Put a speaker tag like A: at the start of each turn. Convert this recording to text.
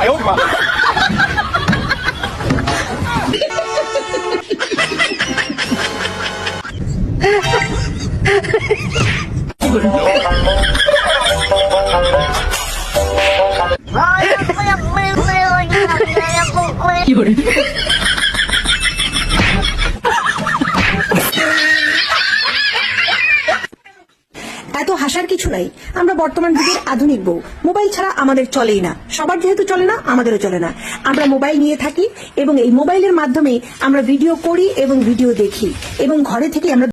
A: 哎呦我的妈
B: 有人。
C: এত হাসার কিছু নাই। আমরা বর্তমান যুগের আধুনিক বউ, মোবাইল ছাড়া আমাদের চলেই না। সবার যেহেতু চলে না, আমাদেরও চলে না। আমরা মোবাইল নিয়ে থাকি এবং এই মোবাইলের মাধ্যমে আমরা ভিডিও করি এবং ভিডিও দেখি এবং ঘরে থেকে আমরা